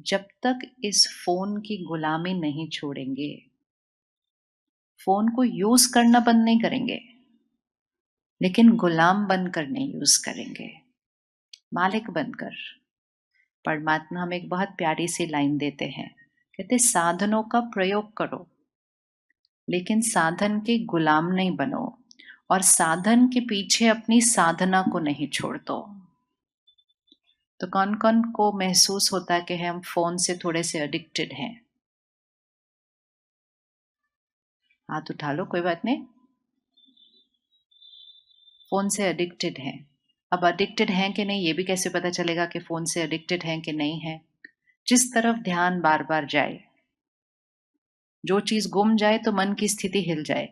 जब तक इस फोन की गुलामी नहीं छोड़ेंगे, फोन को यूज करना बंद नहीं करेंगे, लेकिन गुलाम बनकर नहीं यूज करेंगे, मालिक बनकर। परमात्मा हमें एक बहुत प्यारी सी लाइन देते हैं, कहते साधनों का प्रयोग करो, लेकिन साधन के गुलाम नहीं बनो, और साधन के पीछे अपनी साधना को नहीं छोड़ दो। तो कौन कौन को महसूस होता है कि हम फोन से थोड़े से एडिक्टेड हैं? हाथ उठा लो, कोई बात नहीं। फोन से एडिक्टेड हैं। अब एडिक्टेड हैं कि नहीं ये भी कैसे पता चलेगा कि फोन से एडिक्टेड हैं कि नहीं है? जिस तरफ ध्यान बार बार जाए, जो चीज गुम जाए तो मन की स्थिति हिल जाए।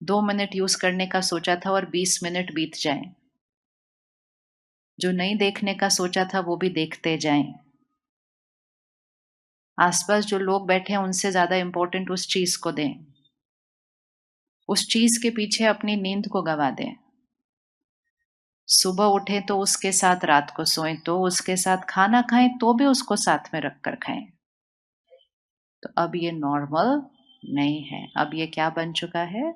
2 मिनट यूज करने का सोचा था और 20 मिनट बीत जाएं। जो नहीं देखने का सोचा था वो भी देखते जाएं। आसपास जो लोग बैठे हैं उनसे ज्यादा इंपॉर्टेंट उस चीज को दें। उस चीज के पीछे अपनी नींद को गवा दें। सुबह उठे तो उसके साथ, रात को सोएं तो उसके साथ, खाना खाएं तो भी उसको साथ में रख कर खाएं। तो अब ये नॉर्मल नहीं है। अब ये क्या बन चुका है?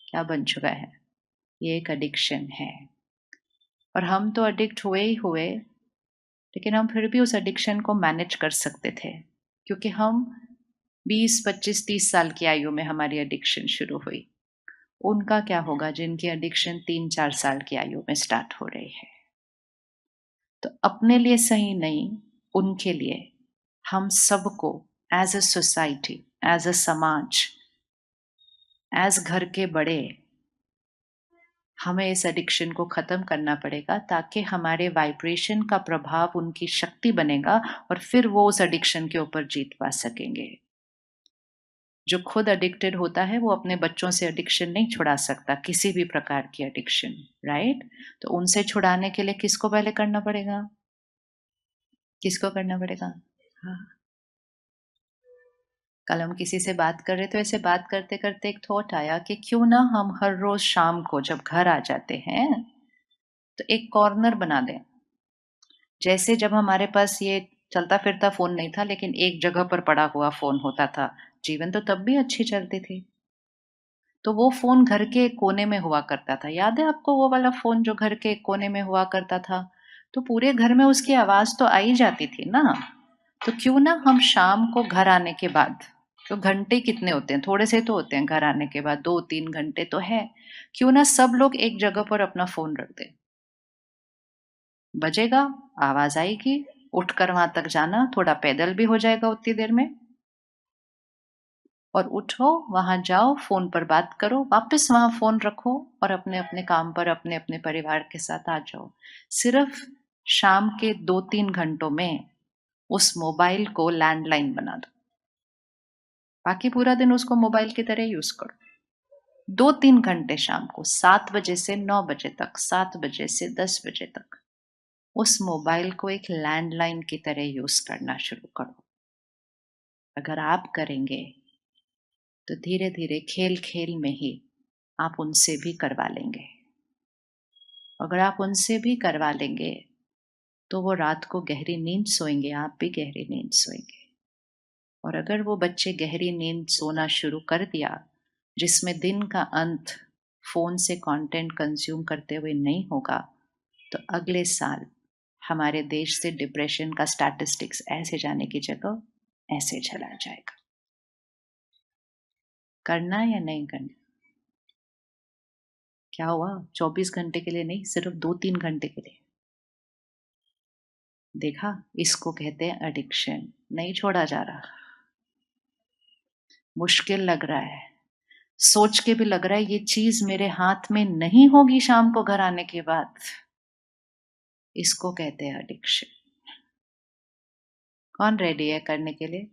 क्या बन चुका है? ये एक एडिक्शन है। और हम तो एडिक्ट हुए ही हुए, लेकिन हम फिर भी उस एडिक्शन को मैनेज कर सकते थे, क्योंकि हम 20, 25, 30 साल की आयु में हमारी एडिक्शन शुरू हुई। उनका क्या होगा जिनकी एडिक्शन 3, 4 साल की आयु में स्टार्ट हो रही है? तो अपने लिए सही नहीं, उनके लिए, हम सबको as a society, as a समाज, एज घर के बड़े, हमें इस एडिक्शन को खत्म करना पड़ेगा, ताकि हमारे वाइब्रेशन का प्रभाव उनकी शक्ति बनेगा और फिर वो उस एडिक्शन के ऊपर जीत पा सकेंगे। जो खुद एडिक्टेड होता है वो अपने बच्चों से एडिक्शन नहीं छुड़ा सकता, किसी भी प्रकार की एडिक्शन, राइट? तो उनसे छुड़ाने के लिए किसको पहले करना पड़ेगा? किसको करना पड़ेगा? हाँ। कल हम किसी से बात कर रहे थे, ऐसे बात करते करते एक थॉट आया कि क्यों ना हम हर रोज शाम को जब घर आ जाते हैं तो एक कॉर्नर बना दें। जैसे जब हमारे पास ये चलता फिरता फोन नहीं था, लेकिन एक जगह पर पड़ा हुआ फोन होता था, जीवन तो तब भी अच्छी चलती थी। तो वो फोन घर के एक कोने में हुआ करता था, याद है आपको वो वाला फोन जो घर के एक कोने में हुआ करता था? तो पूरे घर में उसकी आवाज तो आई जाती थी ना। तो क्यों ना हम शाम को घर आने के बाद, तो घंटे कितने होते हैं, थोड़े से तो होते हैं, घर आने के बाद 2-3 घंटे तो है, क्यों ना सब लोग एक जगह पर अपना फोन रख दें। बजेगा, आवाज आएगी, उठकर वहां तक जाना, थोड़ा पैदल भी हो जाएगा उतनी देर में, और उठो, वहां जाओ, फोन पर बात करो, वापस वहां फोन रखो और अपने अपने काम पर, अपने अपने परिवार के साथ आ जाओ। सिर्फ शाम के 2-3 घंटों में उस मोबाइल को लैंडलाइन बना दो, बाकी पूरा दिन उसको मोबाइल की तरह यूज करो। 2-3 घंटे शाम को 7 बजे से 9 बजे तक, 7 बजे से 10 बजे तक उस मोबाइल को एक लैंडलाइन की तरह यूज करना शुरू करो। अगर आप करेंगे तो धीरे धीरे, खेल खेल में ही आप उनसे भी करवा लेंगे। अगर आप उनसे भी करवा लेंगे तो वो रात को गहरी नींद सोएंगे, आप भी गहरी नींद सोएंगे। और अगर वो बच्चे गहरी नींद सोना शुरू कर दिया, जिसमें दिन का अंत फोन से कंटेंट कंज्यूम करते हुए नहीं होगा, तो अगले साल हमारे देश से डिप्रेशन का स्टैटिस्टिक्स ऐसे जाने की जगह ऐसे चला जाएगा। करना या नहीं करना? क्या हुआ? 24 घंटे के लिए नहीं, सिर्फ 2-3 घंटे के लिए। देखा, इसको कहते हैं एडिक्शन। नहीं छोड़ा जा रहा, मुश्किल लग रहा है, सोच के भी लग रहा है ये चीज मेरे हाथ में नहीं होगी शाम को घर आने के बाद। इसको कहते हैं एडिक्शन। कौन रेडी है करने के लिए?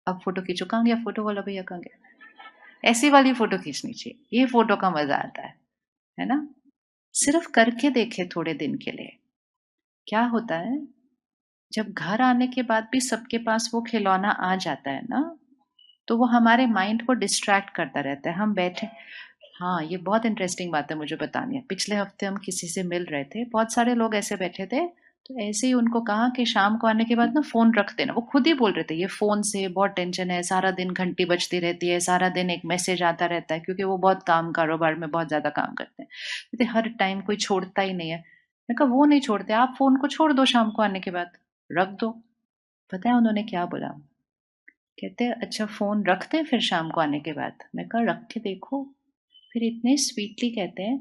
अब फोटो खींचो, कहाँ गया फोटो वाला भैया, कहाँ गया? ऐसी वाली फोटो खींचनी चाहिए, ये फोटो का मजा आता है ना? सिर्फ करके देखे थोड़े दिन के लिए। क्या होता है, जब घर आने के बाद भी सबके पास वो खिलौना आ जाता है ना, तो वो हमारे माइंड को डिस्ट्रैक्ट करता रहता है। हम बैठे, हाँ, ये बहुत इंटरेस्टिंग बात है मुझे बतानी है। पिछले हफ्ते हम किसी से मिल रहे थे, बहुत सारे लोग ऐसे बैठे थे, तो ऐसे ही उनको कहा कि शाम को आने के बाद ना फ़ोन रख देना। वो खुद ही बोल रहे थे, ये फ़ोन से बहुत टेंशन है, सारा दिन घंटी बजती रहती है, सारा दिन एक मैसेज आता रहता है, क्योंकि वो बहुत काम कारोबार में बहुत ज़्यादा काम करते हैं। कहते हर टाइम कोई छोड़ता ही नहीं है। मैंने कहा वो नहीं छोड़ते, आप फ़ोन को छोड़ दो शाम को आने के बाद, रख दो। पता है उन्होंने क्या बोला? कहते अच्छा फ़ोन रख दें फिर शाम को आने के बाद? मैं कहा रख के देखो। फिर इतने स्वीटली कहते हैं,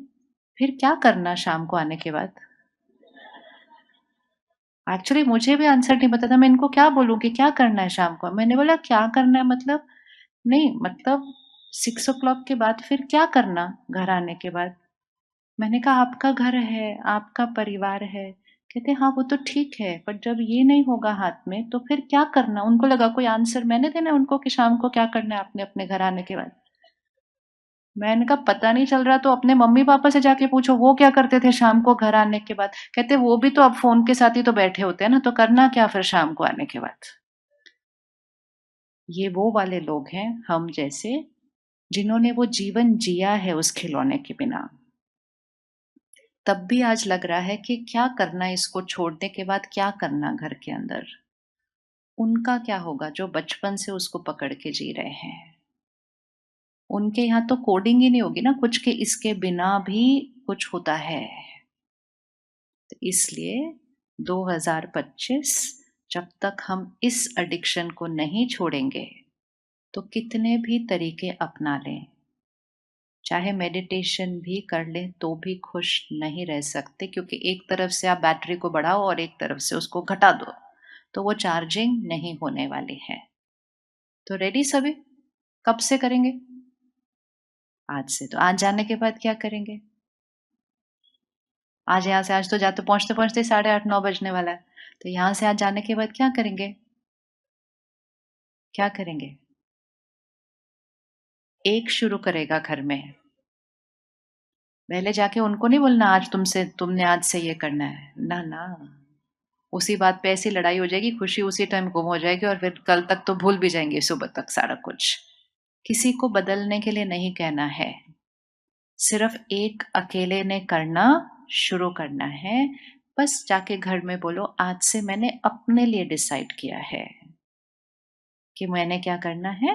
फिर क्या करना शाम को आने के बाद? एक्चुअली मुझे भी आंसर नहीं पता था, मैं इनको क्या बोलूँ कि क्या करना है शाम को? मैंने बोला क्या करना है मतलब? नहीं मतलब 6 ओ क्लॉक के बाद फिर क्या करना घर आने के बाद? मैंने कहा आपका घर है, आपका परिवार है। कहते हाँ वो तो ठीक है, पर जब ये नहीं होगा हाथ में तो फिर क्या करना? उनको लगा कोई आंसर मैंने देना है उनको कि शाम को क्या करना है आपने अपने घर आने के बाद। मैंने कहा पता नहीं चल रहा तो अपने मम्मी-पापा से जाके पूछो, वो क्या करते थे शाम को घर आने के बाद? कहते वो भी तो अब फ़ोन के साथ ही तो बैठे होते हैं ना, तो करना क्या फिर शाम को आने के बाद? ये वो वाले लोग हैं, हम जैसे, जिन्होंने वो जीवन जिया है उस खिलौने के बिना। तब भी आज लग रहा है कि क्या करना है इसको छोड़ने के बाद, क्या करना घर के अंदर? उनका क्या होगा जो बचपन से उसको पकड़ के जी रहे हैं? उनके यहाँ तो कोडिंग ही नहीं होगी ना कुछ के इसके बिना भी कुछ होता है। तो इसलिए 2025 जब तक हम इस एडिक्शन को नहीं छोड़ेंगे, तो कितने भी तरीके अपना लें, चाहे मेडिटेशन भी कर लें तो भी खुश नहीं रह सकते, क्योंकि एक तरफ से आप बैटरी को बढ़ाओ और एक तरफ से उसको घटा दो, तो वो चार्जिंग नहीं होने वाली है। तो रेडी सभी? कब से करेंगे? आज से। तो आज जाने के बाद क्या करेंगे? आज यहाँ से, आज तो जाते पहुँचते-पहुँचते 8:30-9 बजने वाला है। तो यहाँ से आज जाने के बाद क्या करेंगे? क्या करेंगे? एक शुरू करेगा घर में। पहले जाके उनको नहीं बोलना आज तुमने आज से ये करना है। ना, ना। उसी बात पे ऐसी लड़ाई हो जाएगी, खुशी उसी टाइम गुम हो जाएगी और फिर कल तक तो भूल भी जाएंगे सुबह तक सारा कुछ। किसी को बदलने के लिए नहीं कहना है। सिर्फ एक अकेले ने करना शुरू करना है। बस जाके घर में बोलो आज से मैंने अपने लिए डिसाइड किया है कि मैंने क्या करना है,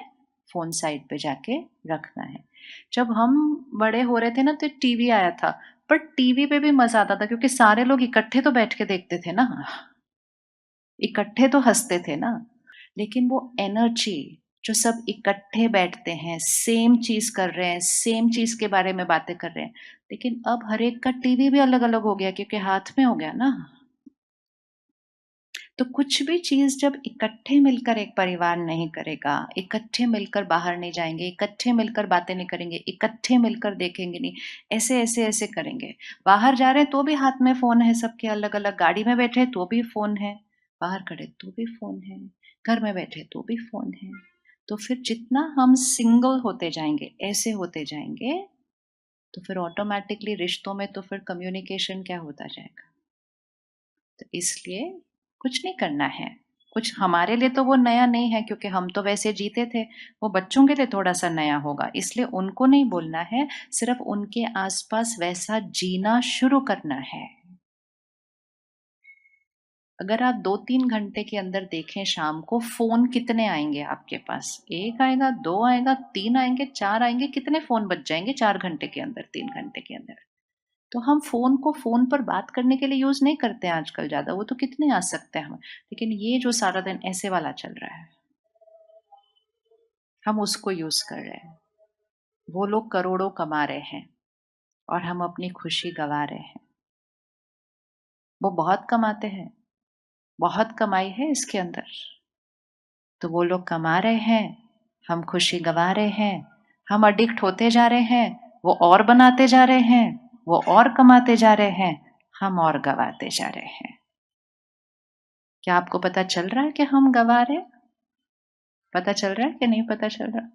फ़ोन साइड पे जाके रखना है। जब हम बड़े हो रहे थे ना तो टीवी आया था, पर टीवी पे भी मज़ा आता था क्योंकि सारे लोग इकट्ठे तो बैठ के देखते थे ना, इकट्ठे तो हँसते थे ना। लेकिन वो एनर्जी जो सब इकट्ठे बैठते हैं, सेम चीज़ कर रहे हैं, सेम चीज़ के बारे में बातें कर रहे हैं, लेकिन अब हर एक का टीवी भी अलग-अलग हो गया क्योंकि हाथ में हो गया ना। तो कुछ भी चीज़ जब इकट्ठे मिलकर एक परिवार नहीं करेगा, इकट्ठे मिलकर बाहर नहीं जाएँगे, इकट्ठे मिलकर बातें नहीं करेंगे, इकट्ठे मिलकर देखेंगे नहीं, ऐसे करेंगे। बाहर जा रहे हैं तो भी हाथ में फ़ोन है सबके अलग-अलग, गाड़ी में बैठे तो भी फ़ोन है, बाहर खड़े तो भी फ़ोन है, घर में बैठे तो भी फ़ोन है। तो फिर जितना हम सिंगल होते जाएँगे, ऐसे होते जाएँगे, तो फिर ऑटोमैटिकली रिश्तों में तो फिर कम्युनिकेशन क्या होता जाएगा। तो इसलिए कुछ नहीं करना है। कुछ हमारे लिए तो वो नया नहीं है क्योंकि हम तो वैसे जीते थे। वो बच्चों के लिए थोड़ा-सा नया होगा, इसलिए उनको नहीं बोलना है, सिर्फ़ उनके आस-पास वैसा जीना शुरू करना है। अगर आप 2-3 घंटे के अंदर देखें शाम को फ़ोन कितने आएँगे आपके पास? 1 आएगा, 2 आएगा, 3 आएँगे, 4 आएँगे, कितने फ़ोन बज जाएँगे 4 घंटे के अंदर, 3 घंटे के अंदर? तो हम फ़ोन को फ़ोन पर बात करने के लिए यूज़ नहीं करते हैं आजकल ज़्यादा, वो तो कितने आ सकते हैं हम। लेकिन ये जो सारा दिन ऐसे वाला चल रहा है, हम उसको यूज़ कर रहे हैं। वो लोग करोड़ों कमा रहे हैं और हम अपनी खुशी गँवा रहे हैं। वो बहुत कमाते हैं, बहुत कमाई है इसके अंदर। तो वो लोग कमा रहे हैं, हम खुशी गँवा रहे हैं, हम एडिक्ट होते जा रहे हैं, वो और बनाते जा रहे हैं, वो और कमाते जा रहे हैं, हम और गँवाते जा रहे हैं। क्या आपको पता चल रहा है कि हम गँवा रहे हैं? पता चल रहा है कि नहीं पता चल रहा?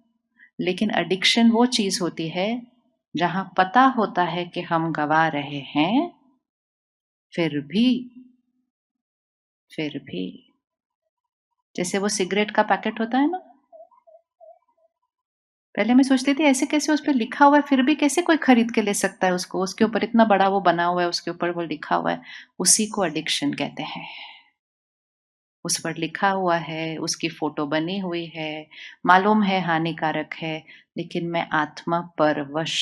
लेकिन एडिक्शन वो चीज़ होती है, जहाँ पता होता है कि हम गँवा रहे हैं, फिर भी फिर भी जैसे वो सिगरेट का पैकेट होता है ना, पहले मैं सोचती थी ऐसे कैसे उस पे लिखा हुआ है, फिर भी कैसे कोई खरीद के ले सकता है उसको? उसके ऊपर इतना बड़ा वो बना हुआ है, उसके ऊपर वो लिखा हुआ है। उसी को एडिक्शन कहते हैं। उस पर लिखा हुआ है, उसकी फ़ोटो बनी हुई है, मालूम है हानिकारक है, लेकिन मैं आत्मा परवश।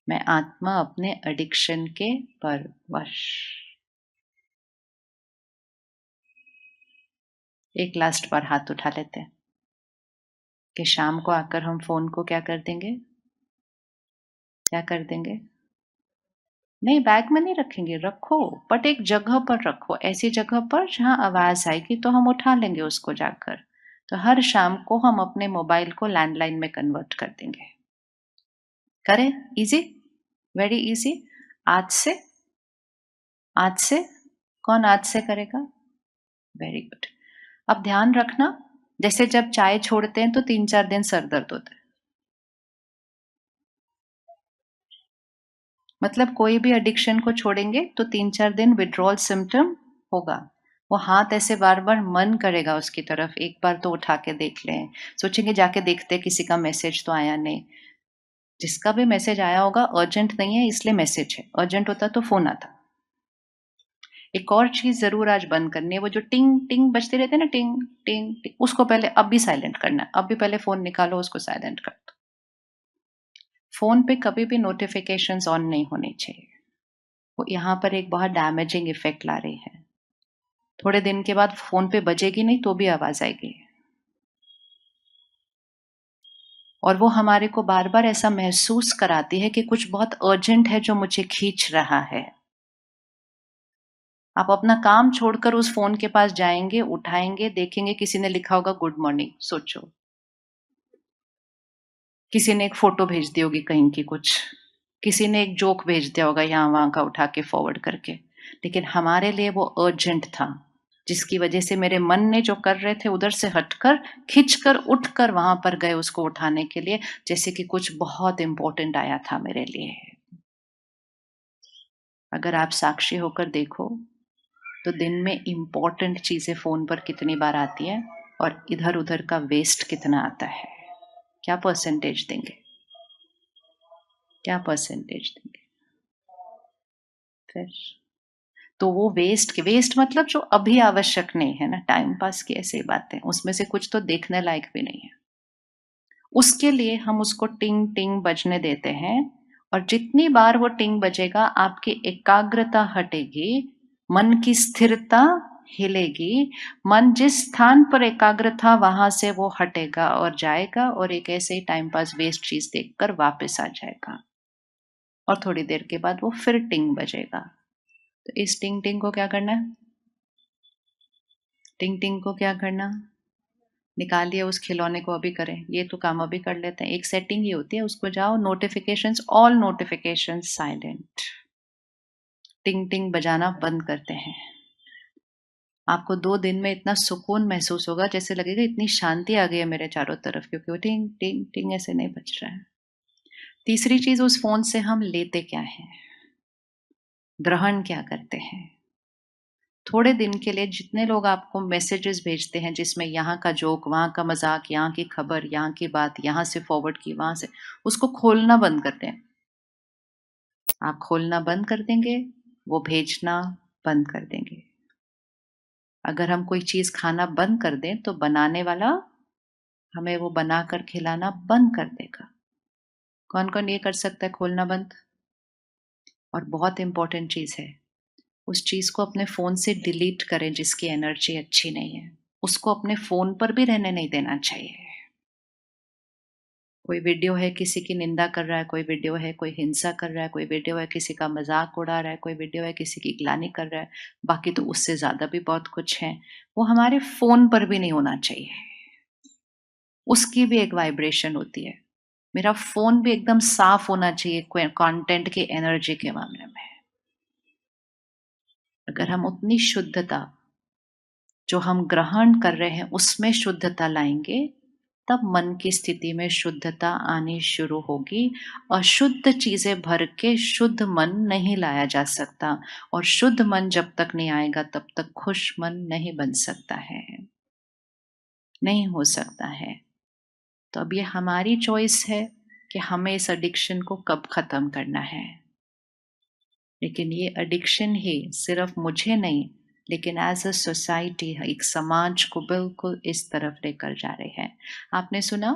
मैं आत्मा अपने एडिक्शन के परवश। एक लास्ट बार हाथ उठा लेते हैं कि शाम को आकर हम फ़ोन को क्या कर देंगे? क्या कर देंगे? नहीं, बैग में नहीं रखेंगे, रखो, बट एक जगह पर रखो, ऐसी जगह पर जहाँ आवाज़ आएगी तो हम उठा लेंगे उसको जाकर। तो हर शाम को हम अपने मोबाइल को लैंडलाइन में कन्वर्ट कर देंगे। करें? ईज़ी? Very easy. आज से आज से कौन आज से करेगा? Very good. अब ध्यान रखना, जैसे जब चाय छोड़ते हैं तो 3-4 दिन सर दर्द होता है। मतलब कोई भी एडिक्शन को छोड़ेंगे तो 3-4 दिन विथड्रॉल सिम्पटम होगा। वो हाथ ऐसे बार-बार मन करेगा उसकी तरफ, एक बार तो उठा के देख लें। सोचेंगे जाके देखते हैं किसी का मैसेज तो आया नहीं। जिसका भी मैसेज आया होगा अर्जेंट नहीं है इसलिए मैसेज है, अर्जेंट होता तो फ़ोन आता। एक और चीज़ ज़रूर आज बंद करनी है, वो जो टिंग टिंग बजते रहते हैं ना, टिंग टिंग टिंग, उसको पहले अभी साइलेंट करना है। अभी पहले फ़ोन निकालो, उसको साइलेंट कर दो। फ़ोन पे कभी भी नोटिफ़िकेशंस ऑन नहीं होने चाहिए। वो यहाँ पर एक बहुत डैमेजिंग इफ़ेक्ट ला रही है। थोड़े दिन के बाद फ़ोन पे बजेगी नहीं तो भी आवाज़ आएगी। और वो हमारे को बार-बार ऐसा महसूस कराती है कि कुछ बहुत अर्जेंट है जो मुझे खींच रहा है। आप अपना काम छोड़कर उस फ़ोन के पास जाएँगे, उठाएँगे, देखेंगे किसी ने लिखा होगा गुड मॉर्निंग, सोचो। किसी ने एक फ़ोटो भेज दी होगी कहीं की कुछ, किसी ने एक जोक भेज दिया होगा यहाँ-वहाँ का उठा के फॉरवर्ड करके। लेकिन हमारे लिए वो अर्जेंट था, जिसकी वजह से मेरे मन ने जो कर रहे थे उधर से हटकर, खिंचकर, उठकर वहाँ पर गए उसको उठाने के लिए, जैसे कि कुछ बहुत इम्पोर्टेंट आया था मेरे लिए। अगर आप साक्षी होकर देखो, तो दिन में इम्पोर्टेंट चीज़ें फ़ोन पर कितनी बार आती हैं और इधर-उधर का वेस्ट कितना आता है। क्या परसेंटेज देंगे? क्या परसेंटेज देंगे? फिर तो वो वेस्ट मतलब जो अभी आवश्यक नहीं है ना, टाइम पास की ऐसी बातें, उसमें से कुछ तो देखने लायक भी नहीं है। उसके लिए हम उसको टिंग टिंग बजने देते हैं और जितनी बार वो टिंग बजेगा आपकी एकाग्रता हटेगी, मन की स्थिरता हिलेगी, मन जिस स्थान पर एकाग्र था वहां से वो हटेगा और जाएगा और एक ऐसे ही टाइम पास वेस्ट चीज देखकर वापस आ जाएगा और थोड़ी देर के बाद वो फिर टिंग बजेगा। तो इस टिंग टिंग को क्या करना है? टिंग टिंग को क्या करना? निकालिए उस खिलौने को, अभी करें, ये तो काम अभी कर लेते हैं। एक सेटिंग ये होती है, उसको जाओ नोटिफिकेशंस, ऑल नोटिफिकेशंस साइलेंट, टिंग टिंग बजाना बंद करते हैं। आपको 2 दिन में इतना सुकून महसूस होगा जैसे लगेगा इतनी शांति आ गई है मेरे चारों तरफ, क्योंकि वो टिंग टिंग टिंग ऐसे नहीं बज रहा है। तीसरी चीज, उस फोन से हम लेते क्या है, ग्रहण क्या करते हैं। थोड़े दिन के लिए जितने लोग आपको मैसेजेस भेजते हैं जिसमें यहाँ का जोक, वहाँ का मजाक, यहाँ की खबर, यहाँ की बात, यहाँ से फॉरवर्ड की, वहां से, उसको खोलना बंद कर दें। आप खोलना बंद कर देंगे, वो भेजना बंद कर देंगे। अगर हम कोई चीज खाना बंद कर दें तो बनाने वाला हमें वो बनाकर खिलाना बंद कर देगा। कौन कौन ये कर सकता है खोलना बंद? और बहुत इंपॉर्टेंट चीज है, उस चीज को अपने फोन से डिलीट करें जिसकी एनर्जी अच्छी नहीं है। उसको अपने फोन पर भी रहने नहीं देना चाहिए। कोई वीडियो है किसी की निंदा कर रहा है, कोई वीडियो है कोई हिंसा कर रहा है, कोई वीडियो है किसी का मजाक उड़ा रहा है, कोई वीडियो है किसी की ग्लानि कर रहा है, बाकी तो उससे ज्यादा भी बहुत कुछ है, वो हमारे फोन पर भी नहीं होना चाहिए। उसकी भी एक वाइब्रेशन होती है। मेरा फोन भी एकदम साफ होना चाहिए कंटेंट की एनर्जी के मामले में। अगर हम उतनी शुद्धता जो हम ग्रहण कर रहे हैं उसमें शुद्धता लाएंगे, तब मन की स्थिति में शुद्धता आनी शुरू होगी। अशुद्ध चीजें भर के शुद्ध मन नहीं लाया जा सकता और शुद्ध मन जब तक नहीं आएगा तब तक खुश मन नहीं बन सकता है, नहीं हो सकता है। तो अब ये हमारी चॉइस है कि हमें इस एडिक्शन को कब खत्म करना है। लेकिन ये एडिक्शन ही सिर्फ मुझे नहीं, लेकिन एज अ सोसाइटी एक समाज को बिल्कुल इस तरफ लेकर जा रहे हैं। आपने सुना,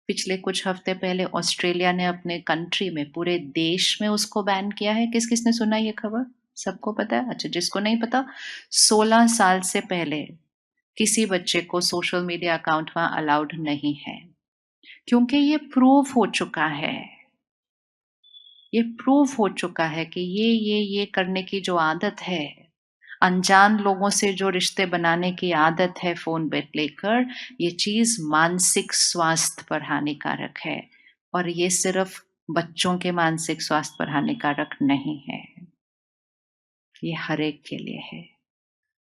पिछले कुछ हफ्ते पहले ऑस्ट्रेलिया ने अपने कंट्री में, पूरे देश में उसको बैन किया है। किस किसने सुना ये खबर? सबको पता है? अच्छा, जिसको नहीं पता, 16 साल से पहले किसी बच्चे को सोशल मीडिया अकाउंट वहां अलाउड नहीं है, क्योंकि ये प्रूव हो चुका है कि ये करने की जो आदत है, अनजान लोगों से जो रिश्ते बनाने की आदत है फोन पे लेकर, ये चीज मानसिक स्वास्थ्य पर हानिकारक है। और ये सिर्फ बच्चों के मानसिक स्वास्थ्य पर हानिकारक नहीं है, ये हर एक के लिए है।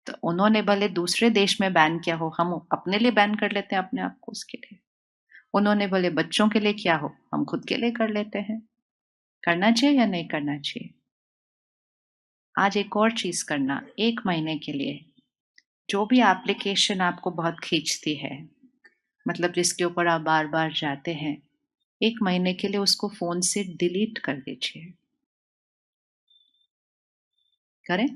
तो उन्होंने भले दूसरे देश में बैन किया हो, हम अपने लिए बैन कर लेते हैं अपने आप को उसके लिए। उन्होंने भले बच्चों के लिए किया हो, हम खुद के लिए कर लेते हैं। करना चाहिए या नहीं करना चाहिए? आज एक और चीज करना, 1 महीने के लिए जो भी एप्लीकेशन आपको बहुत खींचती है, मतलब जिसके ऊपर आप बार बार जाते हैं, 1 महीने के लिए उसको फोन से डिलीट कर दीजिए। करें?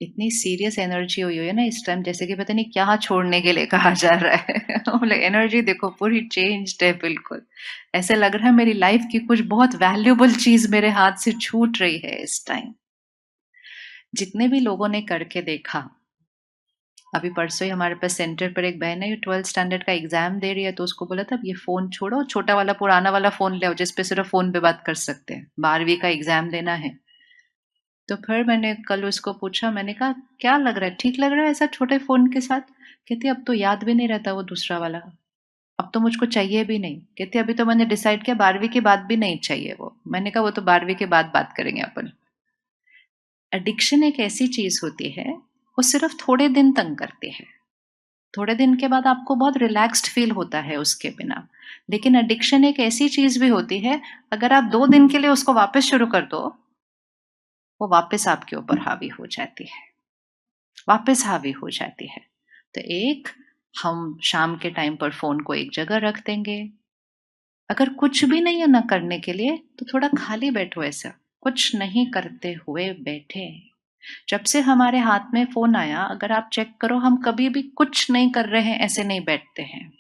इतनी सीरियस एनर्जी हुई है ना इस टाइम, जैसे कि पता नहीं क्या छोड़ने के लिए कहा जा रहा है। बोले एनर्जी देखो पूरी चेंज्ड है बिल्कुल। ऐसे लग रहा है मेरी लाइफ की कुछ बहुत वैल्यूएबल चीज मेरे हाथ से छूट रही है इस टाइम। जितने भी लोगों ने करके देखा, अभी परसों ही हमारे पास सेंटर पर एक बहन है, ये 12th स्टैंडर्ड का एग्जाम दे रही है, तो उसको बोला था अब ये फोन छोड़ो, छोटा वाला पुराना वाला फोन ले आओ जिसपे सिर्फ फोन पे बात कर सकते हैं, 12वीं का एग्जाम देना है। तो फिर मैंने कल उसको पूछा, मैंने कहा क्या लग रहा है, ठीक लग रहा है ऐसा छोटे फोन के साथ? कहती अब तो याद भी नहीं रहता वो दूसरा वाला, अब तो मुझको चाहिए भी नहीं। कहती अभी तो मैंने डिसाइड किया 12वीं के बाद भी नहीं चाहिए वो। मैंने कहा वो तो 12वीं के बाद बात करेंगे अपन। एडिक्शन एक ऐसी चीज होती है, वो सिर्फ थोड़े दिन तंग करती है, थोड़े दिन के बाद आपको बहुत रिलैक्स्ड फील होता है उसके बिना। लेकिन एडिक्शन एक ऐसी चीज भी होती है, अगर आप 2 दिन के लिए उसको वापस शुरू कर दो, वो वापस आपके ऊपर हावी हो जाती है, वापस हावी हो जाती है। तो एक, हम शाम के टाइम पर फोन को एक जगह रख देंगे। अगर कुछ भी नहीं है ना करने के लिए, तो थोड़ा खाली बैठो, ऐसा कुछ नहीं करते हुए बैठे। जब से हमारे हाथ में फोन आया, अगर आप चेक करो, हम कभी भी कुछ नहीं कर रहे हैं ऐसे नहीं बैठते हैं,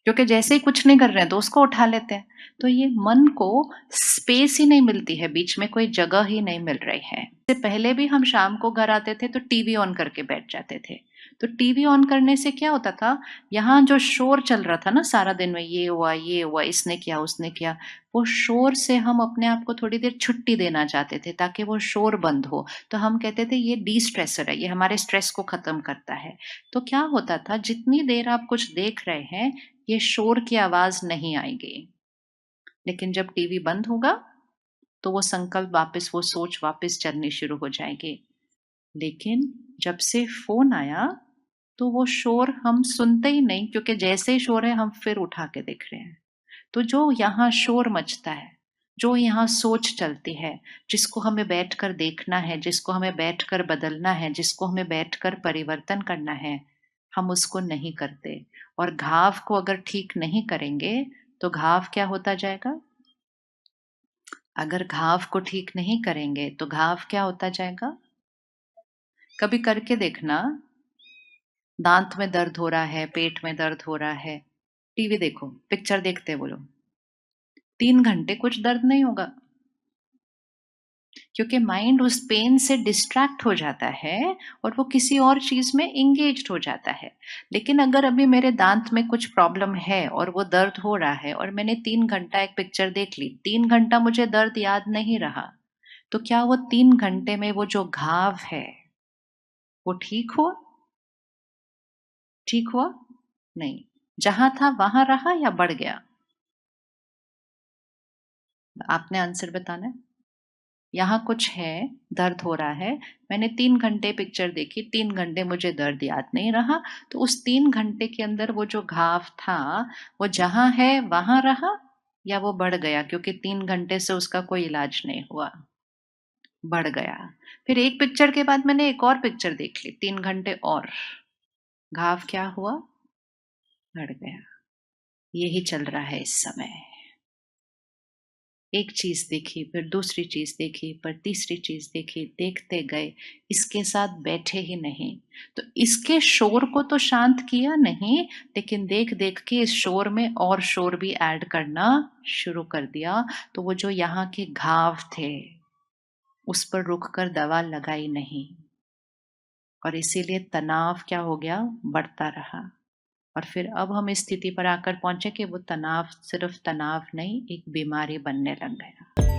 क्योंकि जैसे ही कुछ नहीं कर रहे हैं तो उसको उठा लेते हैं। तो ये मन को स्पेस ही नहीं मिलती है, बीच में कोई जगह ही नहीं मिल रही है। इससे पहले भी हम शाम को घर आते थे तो टीवी ऑन करके बैठ जाते थे। तो टीवी ऑन करने से क्या होता था, यहाँ जो शोर चल रहा था ना सारा दिन में, ये हुआ, इसने किया, उसने किया, वो शोर से हम अपने आप को थोड़ी देर छुट्टी देना चाहते थे ताकि वो शोर बंद हो। तो हम कहते थे ये डी स्ट्रेसर है, ये हमारे स्ट्रेस को खत्म करता है। तो क्या होता था, जितनी देर आप कुछ देख रहे हैं, ये शोर की आवाज नहीं आएगी। लेकिन जब टीवी बंद होगा, तो वो संकल्प वापस, वो सोच वापस चलनी शुरू हो जाएगी। लेकिन जब से फोन आया, तो वो शोर हम सुनते ही नहीं, क्योंकि जैसे ही शोर है हम फिर उठा के देख रहे हैं। तो जो यहाँ शोर मचता है, जो यहाँ सोच चलती है, जिसको हमें बैठकर देखना है, जिसको हमें बैठकर बदलना है, जिसको हमें बैठकर परिवर्तन करना है, हम उसको नहीं करते। और घाव को अगर ठीक नहीं करेंगे, तो घाव क्या होता जाएगा? अगर घाव को ठीक नहीं करेंगे तो घाव क्या होता जाएगा? कभी करके देखना, दांत में दर्द हो रहा है, पेट में दर्द हो रहा है, टीवी देखो, पिक्चर देखते बोलो, 3 घंटे कुछ दर्द नहीं होगा, क्योंकि माइंड उस पेन से डिस्ट्रैक्ट हो जाता है और वो किसी और चीज में एंगेज्ड हो जाता है। लेकिन अगर अभी मेरे दांत में कुछ प्रॉब्लम है और वो दर्द हो रहा है, और मैंने 3 घंटा एक पिक्चर देख ली, 3 घंटा मुझे दर्द याद नहीं रहा, तो क्या वो 3 घंटे में वो जो घाव है वो ठीक हुआ? ठीक हुआ? नहीं। जहां था वहां रहा या बढ़ गया? आपने आंसर बताना है। यहाँ कुछ है, दर्द हो रहा है, मैंने 3 घंटे पिक्चर देखी, 3 घंटे मुझे दर्द याद नहीं रहा, तो उस 3 घंटे के अंदर वो जो घाव था, वो जहां है वहां रहा या वो बढ़ गया, क्योंकि 3 घंटे से उसका कोई इलाज नहीं हुआ? बढ़ गया। फिर एक पिक्चर के बाद मैंने एक और पिक्चर देख ली, 3 घंटे और, घाव क्या हुआ? बढ़ गया। यही चल रहा है इस समय। एक चीज देखी, फिर दूसरी चीज देखी, फिर तीसरी चीज देखी, देखते गए, इसके साथ बैठे ही नहीं। तो इसके शोर को तो शांत किया नहीं, लेकिन देख देख के इस शोर में और शोर भी ऐड करना शुरू कर दिया। तो वो जो यहाँ के घाव थे उस पर रुक कर दवा लगाई नहीं, और इसीलिए तनाव क्या हो गया, बढ़ता रहा। और फिर अब हम इस स्थिति पर आकर पहुंचे कि वो तनाव सिर्फ तनाव नहीं, एक बीमारी बनने लग गया।